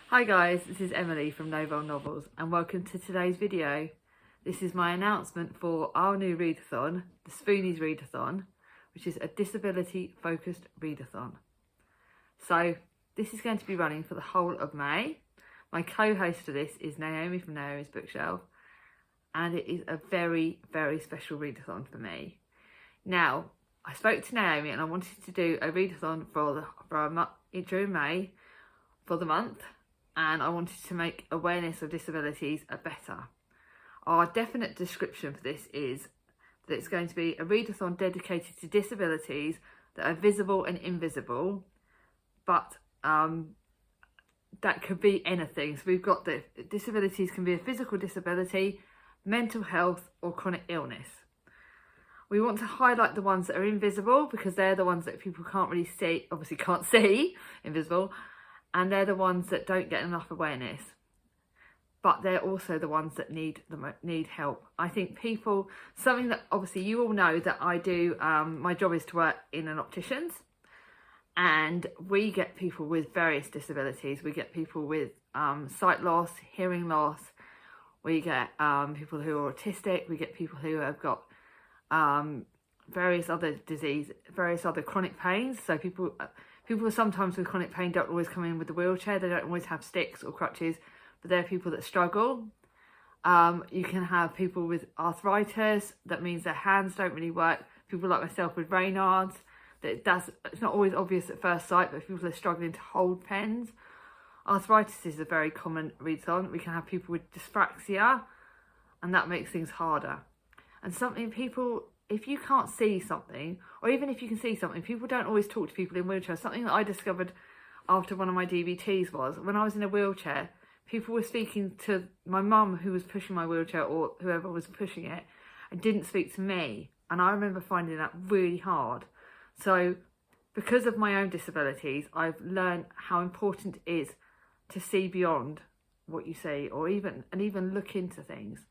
Hi guys, this is Emily from Novel Novels and welcome to today's video. This is my announcement for our new readathon, the Spoonies Readathon, which is a disability focused readathon. So this is going to be running for the whole of May. My co-host for this is Naomi from Naomi's Bookshelf, and it is a very, very special readathon for me. Now, I spoke to Naomi and I wanted to do a readathon during May for the month, and I wanted to make awareness of disabilities better. Our definite description for this is that it's going to be a readathon dedicated to disabilities that are visible and invisible, but that could be anything. So we've got the disabilities can be a physical disability, mental health or chronic illness. We want to highlight the ones that are invisible because they're the ones that people can't really see, obviously can't see, invisible, and they're the ones that don't get enough awareness. But they're also the ones that need help. I think something that obviously you all know that I do, my job is to work in an optician's, and we get people with various disabilities. We get people with sight loss, hearing loss, we get people who are autistic, we get people who have got various other disease, various other chronic pains. So people sometimes with chronic pain don't always come in with a wheelchair, they don't always have sticks or crutches, but there are people that struggle. You can have people with arthritis, that means their hands don't really work. People like myself with Raynaud's, it's not always obvious at first sight, but people are struggling to hold pens. Arthritis is a very common readathon. We can have people with dyspraxia, and that makes things harder. And if you can't see something, or even if you can see something, people don't always talk to people in wheelchairs. Something that I discovered after one of my DVTs was, when I was in a wheelchair, people were speaking to my mum who was pushing my wheelchair, or whoever was pushing it, and didn't speak to me. And I remember finding that really hard. So because of my own disabilities, I've learned how important it is to see beyond what you see, or even look into things.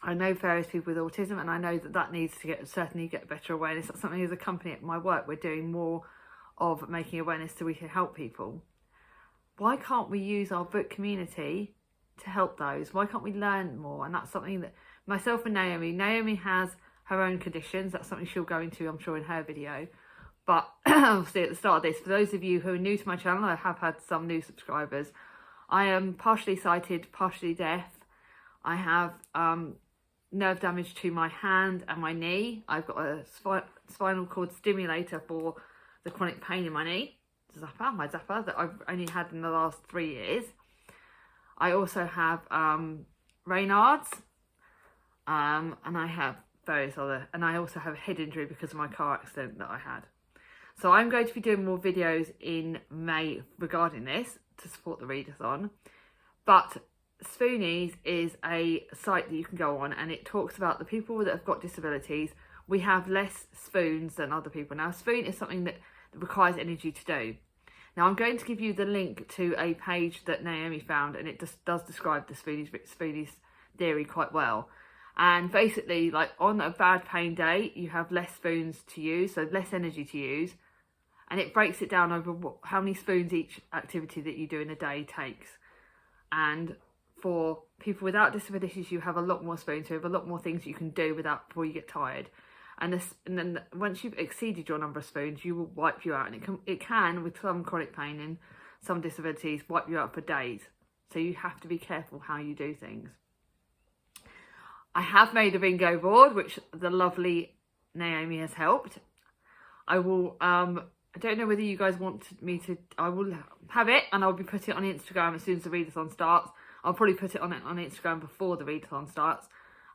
I know various people with autism, and I know that needs to certainly get better awareness. That's something as a company at my work we're doing more of, making awareness so we can help people. Why can't we use our book community to help those? Why can't we learn more? And that's something that myself and Naomi has her own conditions. That's something she'll go into, I'm sure, in her video. But obviously at the start of this, for those of you who are new to my channel, I have had some new subscribers. I am partially sighted, partially deaf. I have nerve damage to my hand and my knee. I've got a spinal cord stimulator for the chronic pain in my knee, my zapper, that I've only had in the last 3 years. I also have Raynaud's, and I have various other, and I also have a head injury because of my car accident that I had. So I'm going to be doing more videos in May regarding this to support the readathon. But Spoonies is a site that you can go on, and it talks about the people that have got disabilities. We have less spoons than other people. Now, a spoon is something that requires energy to do. Now, I'm going to give you the link to a page that Naomi found, and it just does describe the Spoonies theory quite well. And basically, like on a bad pain day, you have less spoons to use, so less energy to use. And it breaks it down over how many spoons each activity that you do in a day takes. And for people without disabilities, you have a lot more spoons, so you have a lot more things you can do before you get tired. And then once you've exceeded your number of spoons, you will wipe you out. And it can, with some chronic pain and some disabilities, wipe you out for days. So you have to be careful how you do things. I have made a bingo board, which the lovely Naomi has helped. I will, I don't know whether you guys want me to, I will have it, and I'll be putting it on Instagram as soon as the readathon starts. I'll probably put it on Instagram before the readathon starts,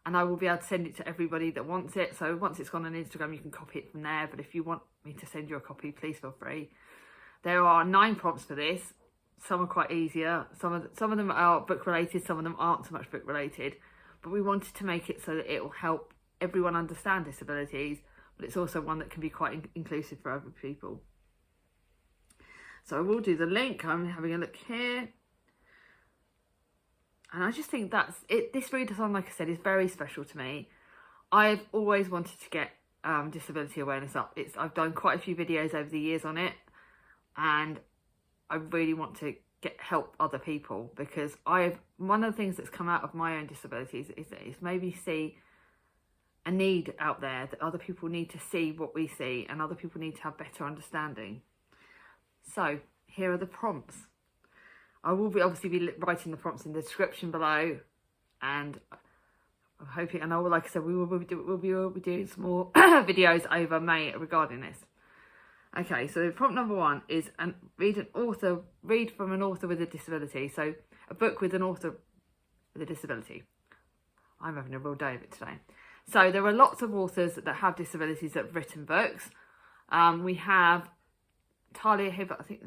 and I will be able to send it to everybody that wants it. So once it's gone on Instagram, you can copy it from there. But if you want me to send you a copy, please feel free. There are 9 prompts for this. Some are quite easier. Some of them are book related. Some of them aren't so much book related. But we wanted to make it so that it will help everyone understand disabilities, but it's also one that can be quite inclusive for other people. So I will do the link. I'm having a look here. And I just think that's it. This readathon, like I said, is very special to me. I've always wanted to get disability awareness up. I've done quite a few videos over the years on it, and I really want to help other people, because one of the things that's come out of my own disabilities is that it's made me see a need out there, that other people need to see what we see, and other people need to have better understanding. So here are the prompts. I will obviously be writing the prompts in the description below, and I'm hoping, and like I said, we'll be doing some more videos over May regarding this. Okay, so prompt number 1 is read from an author with a disability. So a book with an author with a disability. I'm having a real day of it today. So there are lots of authors that have disabilities that have written books. We have Talia Hibbert. I think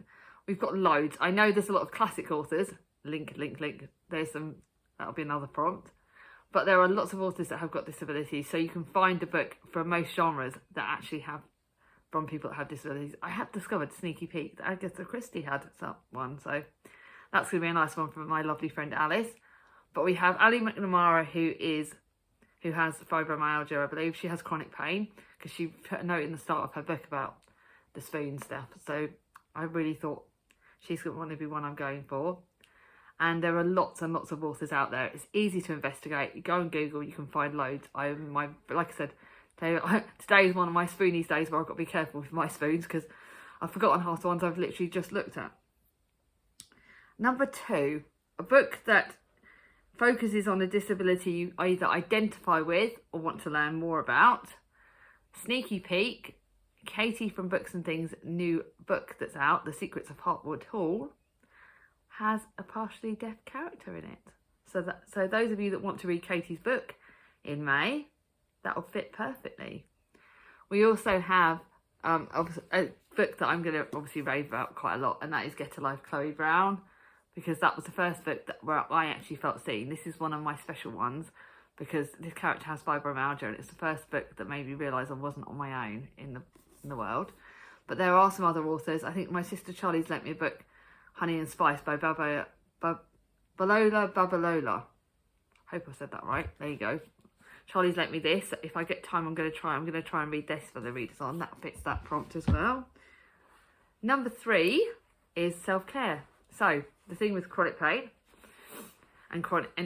we've got loads. I know there's a lot of classic authors. Link. There's some, that'll be another prompt. But there are lots of authors that have got disabilities. So you can find a book for most genres that actually have, from people that have disabilities. I have discovered Stinky Pete. Agatha Christie had one. So that's going to be a nice one for my lovely friend Alice. But we have Ali McNamara, who has fibromyalgia, I believe. She has chronic pain, because she put a note in the start of her book about the spoon stuff. So I really thought she's going to be one I'm going for. And there are lots and lots of authors out there. It's easy to investigate. You go on Google, you can find loads. Like I said, today is one of my Spoonies days where I've got to be careful with my spoons, because I've forgotten half the ones I've literally just looked at. Number 2, a book that focuses on a disability you either identify with or want to learn more about. Sneaky Pete, Katie from Books and Things' new book that's out, The Secrets of Hartwood Hall, has a partially deaf character in it. So those of you that want to read Katie's book in May, that will fit perfectly. We also have a book that I'm going to obviously rave about quite a lot, and that is Get a Life, Chloe Brown, because that was the first book where I actually felt seen. This is one of my special ones, because this character has fibromyalgia, and it's the first book that made me realise I wasn't on my own in the world. But there are some other authors. I think my sister Charlie's lent me a book, Honey and Spice, by Balola Babalola. Hope I said that right. There you go. Charlie's lent me this. If I get time, I'm going to try and read this for the Readathon. That fits that prompt as well. Number 3 is self-care. So the thing with chronic pain and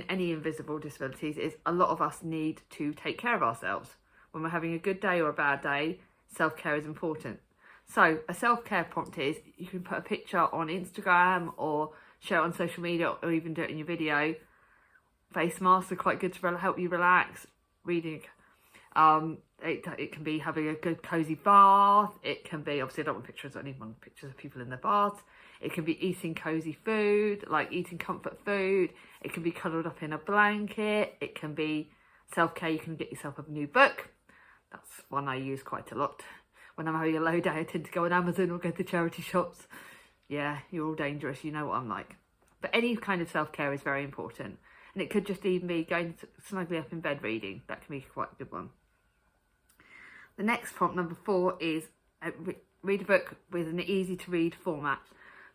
any invisible disabilities is a lot of us need to take care of ourselves. When we're having a good day or a bad day, self-care is important. So a self-care prompt is, you can put a picture on Instagram or share it on social media, or even do it in your video. Face masks are quite good to help you relax. Reading, it can be having a good cozy bath. It can be, obviously I don't want pictures, I need pictures of people in their baths. It can be eating cozy food, like eating comfort food. It can be cuddled up in a blanket. It can be self-care. You can get yourself a new book. That's one I use quite a lot. When I'm having a low day, I tend to go on Amazon or go to charity shops. Yeah, you're all dangerous. You know what I'm like. But any kind of self-care is very important. And it could just even be going snugly up in bed reading. That can be quite a good one. The next prompt, number 4, is read a book with an easy to read format.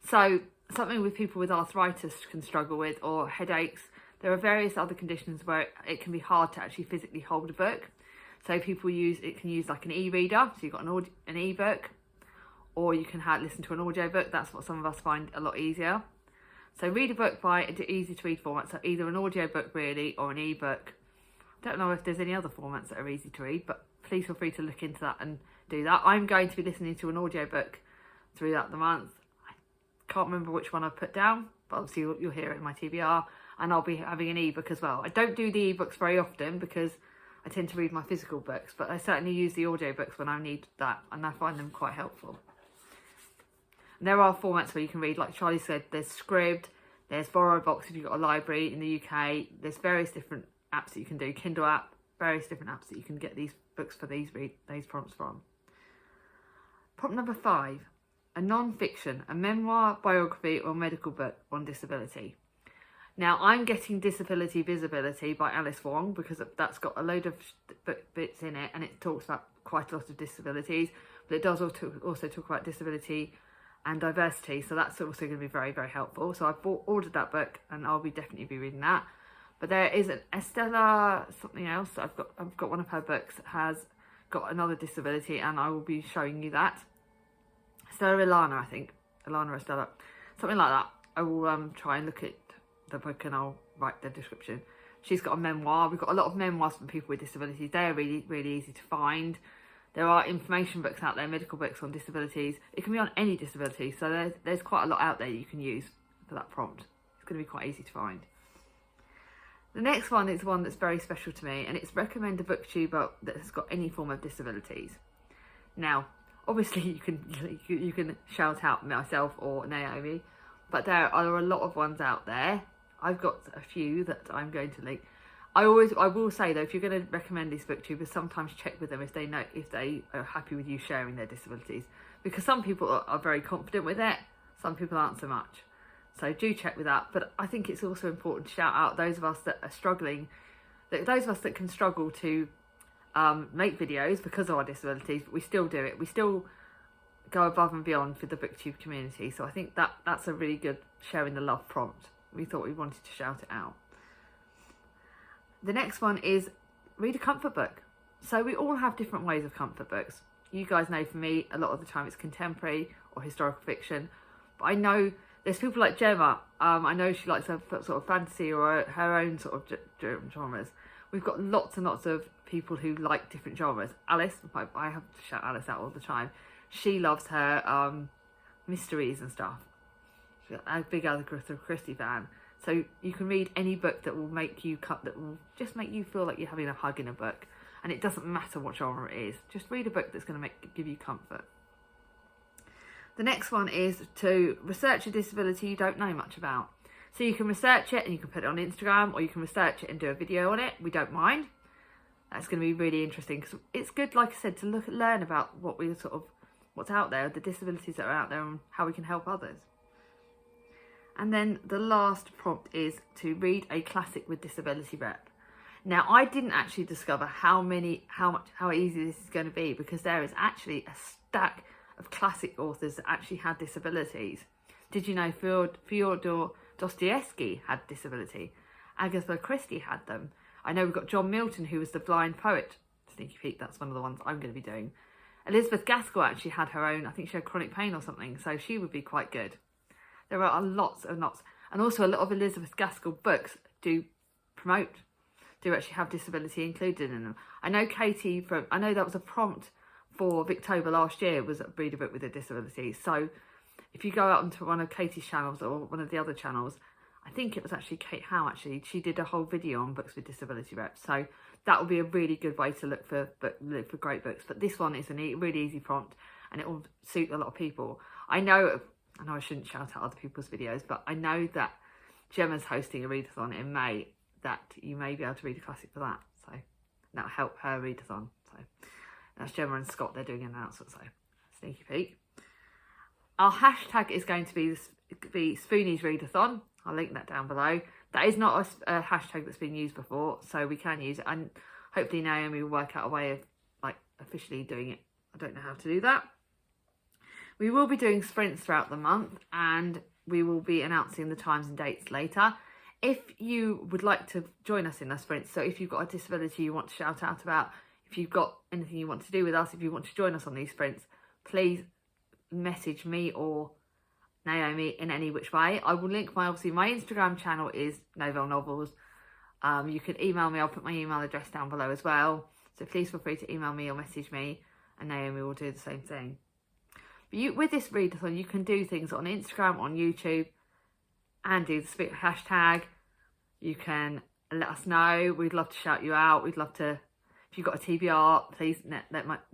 So something with people with arthritis can struggle with, or headaches. There are various other conditions where it can be hard to actually physically hold a book. So people can use like an e-reader. So you've got an e-book, or you can listen to an audiobook. That's what some of us find a lot easier. So read a book by an easy to read format. So either an audiobook really, or an e-book. Don't know if there's any other formats that are easy to read, but please feel free to look into that and do that. I'm going to be listening to an audiobook throughout the month. I can't remember which one I put down, but obviously you'll hear it in my TBR, and I'll be having an ebook as well. I don't do the ebooks very often because I tend to read my physical books, but I certainly use the audiobooks when I need that, and I find them quite helpful. And there are formats where you can read, like Charlie said, there's Scribd, there's BorrowBox if you've got a library in the UK, there's various different apps that you can do, Kindle app, various different apps that you can get these books for these prompts from. Prompt number 5, a non-fiction, a memoir, biography or medical book on disability. Now I'm getting Disability Visibility by Alice Wong, because that's got a load of bits in it, and it talks about quite a lot of disabilities, but it does also talk about disability and diversity, so that's also going to be very, very helpful. So I've ordered that book, and I'll definitely be reading that. But there is an Estella something else. I've got one of her books that has got another disability, and I will be showing you that. Estella Ilana, I think. Ilana Estella, something like that. I will try and look at the book and I'll write the description. She's got a memoir. We've got a lot of memoirs from people with disabilities. They're really, really easy to find. There are information books out there, medical books on disabilities. It can be on any disability, so there's quite a lot out there you can use for that prompt. It's going to be quite easy to find. The next one is one that's very special to me, and it's recommend a booktuber that has got any form of disabilities. Now, obviously you can shout out myself or Naomi, but there are a lot of ones out there. I've got a few that I'm going to link. I will say though, if you're going to recommend these booktubers, sometimes check with them if they are happy with you sharing their disabilities, because some people are very confident with it, some people aren't so much. So do check with that. But I think it's also important to shout out those of us that are struggling, those of us that can struggle to make videos because of our disabilities, but we still do it. We still go above and beyond for the booktube community. So I think that's a really good sharing the love prompt. We thought we wanted to shout it out. The next one is read a comfort book. So we all have different ways of comfort books. You guys know for me, a lot of the time it's contemporary or historical fiction. But I know there's people like Gemma. I know she likes her sort of fantasy or her own sort of genres. We've got lots and lots of people who like different genres. Alice, I have to shout Alice out all the time. She loves her mysteries and stuff. She's a big Agatha Christie fan. So you can read any book that will make you that will just make you feel like you're having a hug in a book, and it doesn't matter what genre it is. Just read a book that's going to give you comfort. The next one is to research a disability you don't know much about. So you can research it and you can put it on Instagram, or you can research it and do a video on it. We don't mind. That's going to be really interesting because it's good, like I said, to learn about what's out there, the disabilities that are out there, and how we can help others. And then the last prompt is to read a classic with disability rep. Now, I didn't actually discover how easy this is going to be, because there is actually a stack of classic authors that actually had disabilities. Did you know Fyodor Dostoevsky had disability? Agatha Christie had them. I know we've got John Milton, who was the blind poet. Stinky Pete, that's one of the ones I'm going to be doing. Elizabeth Gaskell actually had her own, I think she had chronic pain or something, so she would be quite good. There are lots and lots. And also a lot of Elizabeth Gaskell books do actually have disability included in them. I know I know that was a prompt for Booktuber last year, was read a book with a disability. So if you go out onto one of Katie's channels or one of the other channels, I think it was actually Kate Howe actually, she did a whole video on books with disability reps. So that would be a really good way to look for great books. But this one is a really easy prompt, and it will suit a lot of people. I know I shouldn't shout out other people's videos, but I know that Gemma's hosting a readathon in May, that you may be able to read a classic for that. So that'll help her readathon. So that's Gemma and Scott, they're doing an announcement. So Sneaky Pete. Our hashtag is going to be Spoonies readathon. I'll link that down below. That is not a hashtag that's been used before, so we can use it. And hopefully Naomi will work out a way of officially doing it. I don't know how to do that. We will be doing sprints throughout the month, and we will be announcing the times and dates later. If you would like to join us in our sprints, so if you've got a disability you want to shout out about, if you've got anything you want to do with us, if you want to join us on these sprints, please message me or Naomi in any which way. I will link my Instagram channel is Novelle Novels. You can email me, I'll put my email address down below as well. So please feel free to email me or message me, and Naomi will do the same thing. But with this readathon, you can do things on Instagram, on YouTube, and do the hashtag. You can let us know. We'd love to shout you out. We'd love to, if you've got a TBR, please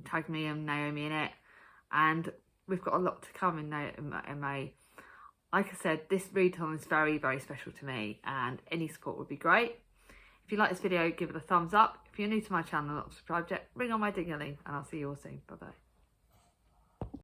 tag me and Naomi in it. And we've got a lot to come in May. Like I said, this readathon is very, very special to me, and any support would be great. If you like this video, give it a thumbs up. If you're new to my channel and not subscribed yet, ring on my ding-a-ling, and I'll see you all soon. Bye-bye.